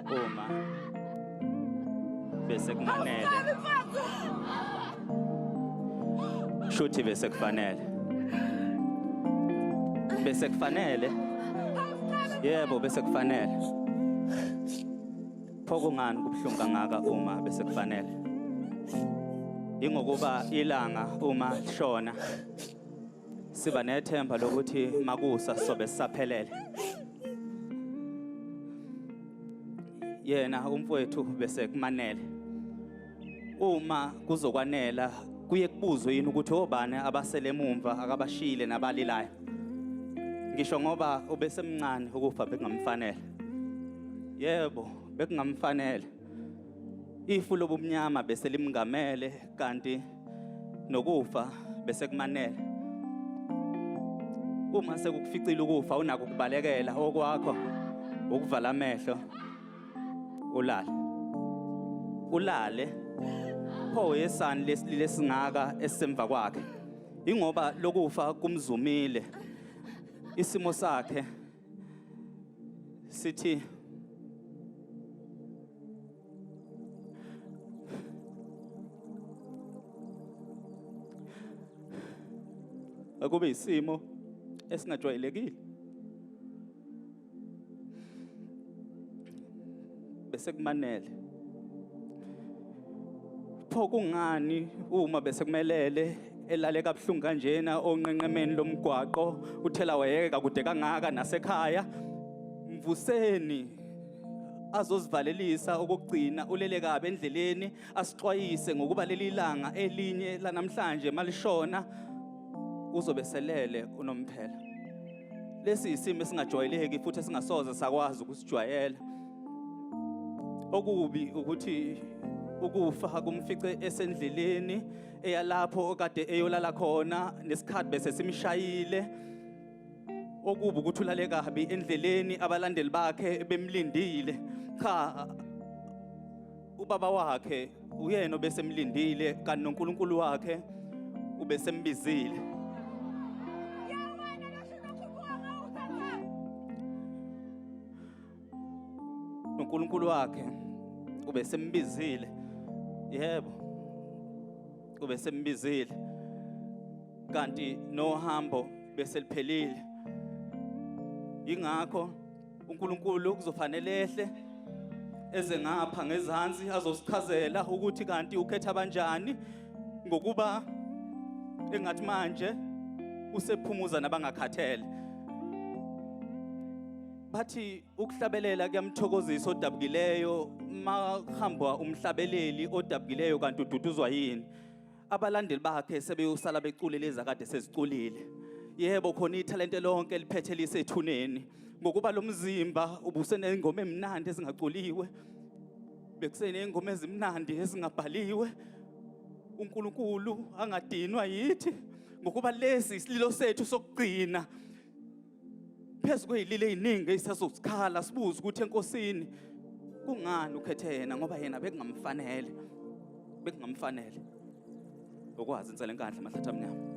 uma bese kufanele shuthi bese kufanele yebo bese kufanele pho kungani kubuhlungu kangaka uma bese kufanele ingokuba ilanga uma lishona siba nethemba lokuthi makusa sobe sisaphelele yena umfowethu bese kumanele uma kuzokwanela kuye kubuzwe yini ukuthi obani abasele emumva akabashile nabalilayo ngisho ngoba ubesemncane ukufa bekungamfanele yebo bekungamfanele ifu lobumnyama bese limngamele kanti nokufa bese kumanele uma sekukuficile ukufa unako ukubalekela okwakho ukuvala amehlo ulale pho yesani lesilile singaka esemva kwakhe ingoba lokufa kumzumile isimo sakhe sithi akube isimo esingajwayelekile bese kumanele pho kungani uma bese kumelele elale kabuhlungu kanjena onqenqemeni lomgwaqo uthela wayeka kude kangaka nasekhaya mvuseni azozivalelisa okugcina ulele kabe endleleni asixwayise ngokuba leli langa elinye lanamhlanje malishona uzobe selele unomphela lesi isimo esingajwayeleki futhi esingasoze sakwazi ukusijwayela okubi ukuthi ukufa kumfice esendleleni eyalapho okade eyolala khona nesikhathi bese simshayile okubi ukuthi ulale kabi endleleni abalandeli bakhe bemlindile cha ubaba wakhe uyena obesemlindile kanti noNkulunkulu wakhe ubesembizile noNkulunkulu wakhe ubesembizile yebo ubesembizile kanti nohambo bese liphelile ingakho uNkulunkulu kuzofanele ehle eze ngapha ngezansi azosichazela ukuthi kanti ukhetha kanjani ngokuba engathi manje usephumuza nabangakhathele bathi ukuhlabelela kuyamthokozisa odabukileyo mahamba umhlabeleli odabukileyo kanti ududuzwa yini abalandeli bakhe sebeyosala beculele ezakade seziculile yebo khona ithalente lonke liphethe lisethuneni ngokuba lo mzimba ubusenengoma emnandi ezingaculiwe bekusenengoma ezimnandi ezingabhaliwe uNkulunkulu angadinwa yithi ngokuba lesi isililo sethu sokugcina phezu kwezilile eziningi esisazosikhala sibuza ukuthi enkosini kungani ukhethe yena ngoba yena bekungamfanele ukwazi insele enkandla mahlatha amnyama